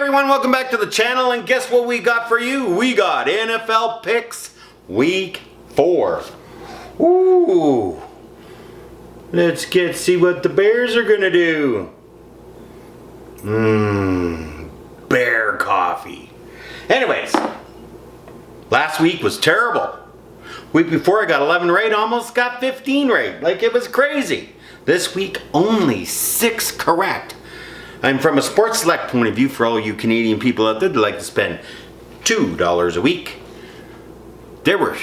everyone, welcome back to the channel, and guess what we got for you? We got NFL picks week 4. Ooh. Let's see what the Bears are gonna do. Bear coffee. Anyways, last week was terrible. Week before I got 11 right, almost got 15 right. Like, it was crazy. This week, only 6 correct. And from a sports select point of view, for all you Canadian people out there that like to spend $2 a week, there were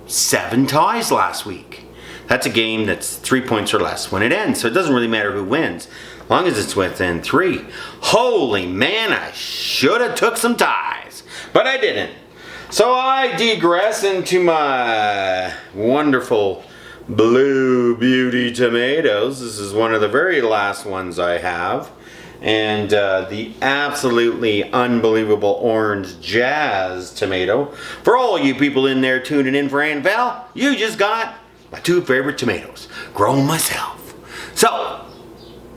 7 ties last week. That's a game that's 3 points or less when it ends, so it doesn't really matter who wins, as long as it's within 3. Holy man, I should have took some ties, but I didn't. So I digress into my wonderful Blue Beauty tomatoes. This is one of the very last ones I have. And the absolutely unbelievable orange jazz tomato. For all you people in there tuning in for NFL, you just got my 2 favorite tomatoes, grown myself. So,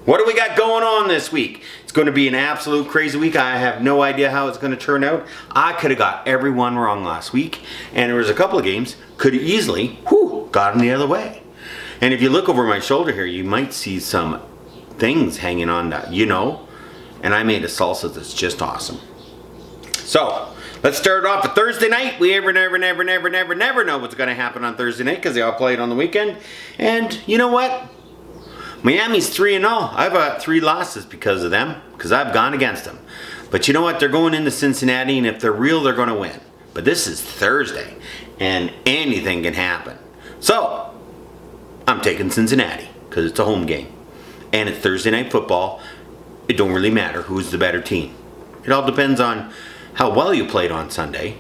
what do we got going on this week? It's going to be an absolute crazy week. I have no idea how it's going to turn out. I could have got everyone wrong last week, and there was a couple of games could have easily got them the other way. And if you look over my shoulder here, you might see some things hanging on that, and I made a salsa that's just awesome. So let's start off with Thursday night. We never know what's going to happen on Thursday night because they all play it on the weekend. And you know what? Miami's 3-0. I've got 3 losses because of them, because I've gone against them. But you know what? They're going into Cincinnati, and if they're real, they're going to win. But this is Thursday, and anything can happen. So I'm taking Cincinnati because it's a home game. And it's Thursday night football. It don't really matter who's the better team. It all depends on how well you played on Sunday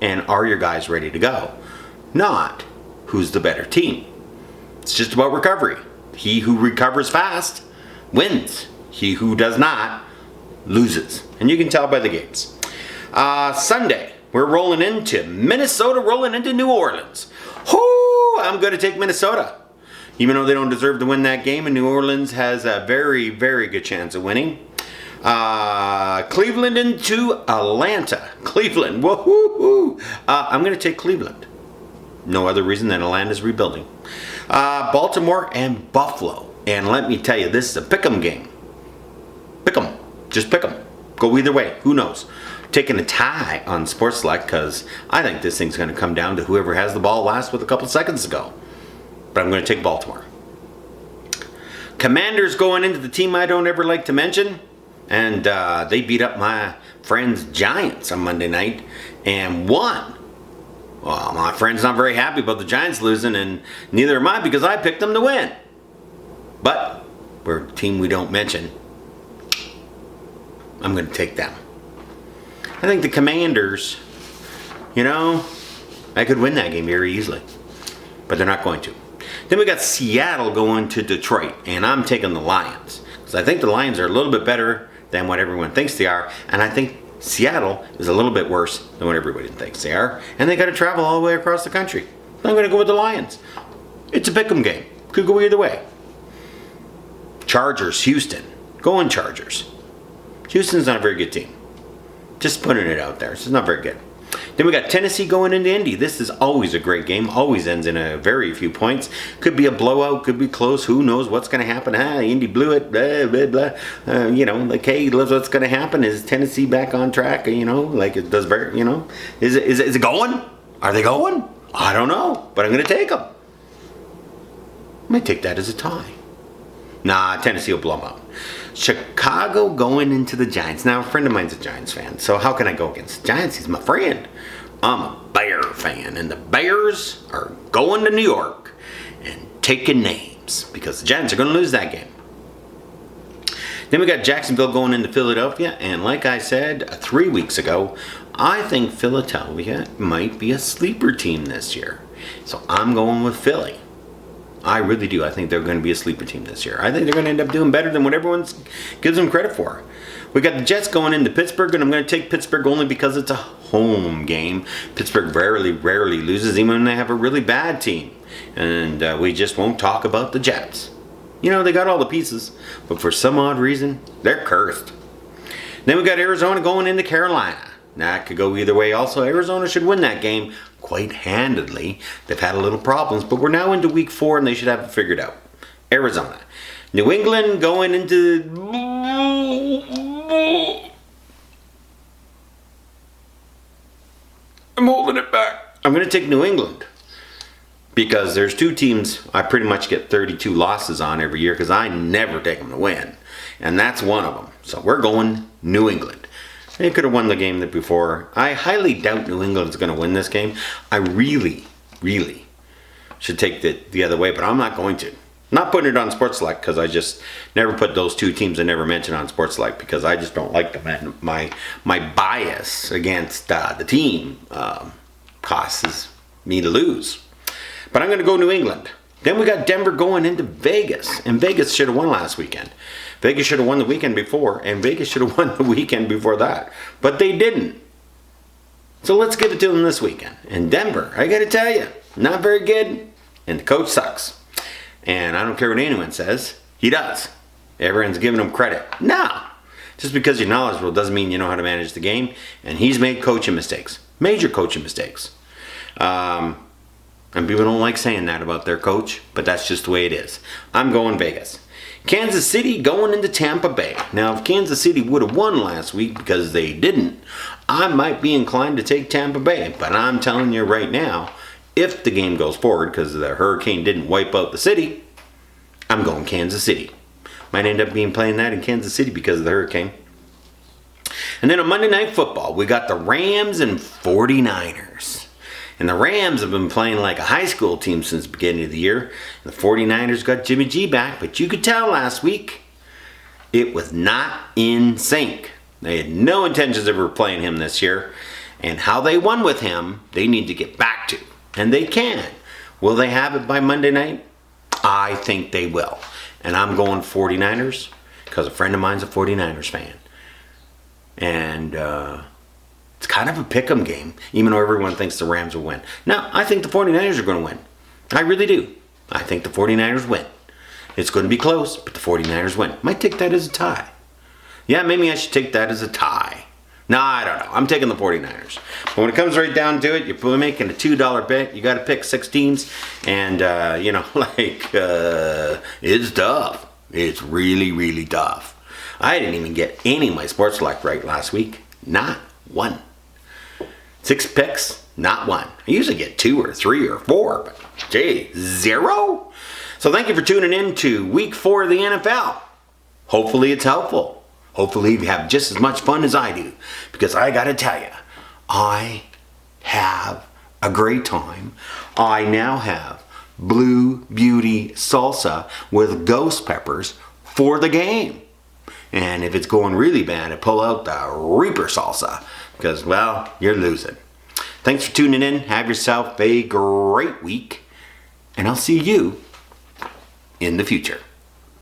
and are your guys ready to go. Not who's the better team. It's just about recovery. He who recovers fast wins. He who does not loses. And you can tell by the games. Sunday, we're rolling into Minnesota, rolling into New Orleans. Whoo! I'm going to take Minnesota. Even though they don't deserve to win that game, and New Orleans has a very, very good chance of winning. Cleveland into Atlanta. Cleveland, woohoo! I'm going to take Cleveland. No other reason than Atlanta's rebuilding. Baltimore and Buffalo. And let me tell you, this is a pick'em game. Pick'em. Just pick'em. Go either way. Who knows? Taking a tie on Sports Select because I think this thing's going to come down to whoever has the ball last with a couple seconds to go. But I'm going to take Baltimore. Commanders going into the team I don't ever like to mention. And they beat up my friends Giants on Monday night and won. Well, my friend's not very happy about the Giants losing, and neither am I because I picked them to win. But we're a team we don't mention. I'm going to take them. I think the Commanders, I could win that game very easily. But they're not going to. Then we got Seattle going to Detroit, and I'm taking the Lions. Because I think the Lions are a little bit better than what everyone thinks they are, and I think Seattle is a little bit worse than what everybody thinks they are, and they got to travel all the way across the country. I'm going to go with the Lions. It's a pick'em game. Could go either way. Chargers, Houston. Going Chargers. Houston's not a very good team. Just putting it out there. It's not very good. Then we got Tennessee going into Indy. This is always a great game. Always ends in a very few points. Could be a blowout. Could be close. Who knows what's going to happen? Indy blew it. Blah, blah, blah. Hey, what's going to happen? Is Tennessee back on track? Like it does better, Is it going? Are they going? I don't know. But I'm going to take them. I might take that as a tie. Nah, Tennessee will blow them out. Chicago going into the Giants. Now, a friend of mine's a Giants fan, so how can I go against the Giants? He's my friend. I'm a Bear fan, and the Bears are going to New York and taking names because the Giants are going to lose that game. Then we got Jacksonville going into Philadelphia, and like I said 3 weeks ago, I think Philadelphia might be a sleeper team this year. So I'm going with Philly. I really do. I think they're going to be a sleeper team this year. I think they're going to end up doing better than what everyone gives them credit for. We got the Jets going into Pittsburgh, and I'm going to take Pittsburgh only because it's a home game. Pittsburgh rarely loses, even when they have a really bad team. And we just won't talk about the Jets. They got all the pieces, but for some odd reason, they're cursed. Then we got Arizona going into Carolina. That could go either way. Also, Arizona should win that game quite handedly. They've had a little problems, but we're now into week 4 and they should have it figured out. Arizona. New England going into... I'm holding it back. I'm going to take New England. Because there's 2 teams I pretty much get 32 losses on every year because I never take them to win. And that's one of them. So we're going New England. They could have won the game before. I highly doubt New England's going to win this game. I really, really should take it the other way, but I'm not going to. Not putting it on Sports Select because I just never put those 2 teams I never mentioned on Sports Select because I just don't like them. And my bias against the team causes me to lose. But I'm going to go New England. Then we got Denver going into Vegas. And Vegas should have won last weekend. Vegas should have won the weekend before. And Vegas should have won the weekend before that. But they didn't. So let's give it to them this weekend. And Denver, I got to tell you, not very good. And the coach sucks. And I don't care what anyone says. He does. Everyone's giving him credit. No. Just because you're knowledgeable doesn't mean you know how to manage the game. And he's made coaching mistakes. Major coaching mistakes. And people don't like saying that about their coach, but that's just the way it is. I'm going Vegas. Kansas City going into Tampa Bay. Now, if Kansas City would have won last week because they didn't, I might be inclined to take Tampa Bay. But I'm telling you right now, if the game goes forward because the hurricane didn't wipe out the city, I'm going Kansas City. Might end up being playing that in Kansas City because of the hurricane. And then on Monday Night Football, we got the Rams and 49ers. And the Rams have been playing like a high school team since the beginning of the year. And the 49ers got Jimmy G back, but you could tell last week it was not in sync. They had no intentions of ever playing him this year. And how they won with him, they need to get back to. And they can. Will they have it by Monday night? I think they will. And I'm going 49ers because a friend of mine's a 49ers fan. And it's kind of a pick'em game, even though everyone thinks the Rams will win. No, I think the 49ers are going to win. I really do. I think the 49ers win. It's going to be close, but the 49ers win. Might take that as a tie. Yeah, maybe I should take that as a tie. No, I don't know. I'm taking the 49ers. But when it comes right down to it, you're making a $2 bet. You got to pick 6 teams. And, it's tough. It's really, really tough. I didn't even get any of my Sports Select right last week. Not one. 6 picks, not one. I usually get 2 or 3 or 4, but gee, 0? So thank you for tuning in to week 4 of the NFL. Hopefully it's helpful. Hopefully you have just as much fun as I do. Because I gotta tell you, I have a great time. I now have Blue Beauty salsa with ghost peppers for the game. And if it's going really bad, I pull out the Reaper salsa. Because, well, you're losing. Thanks for tuning in. Have yourself a great week. And I'll see you in the future.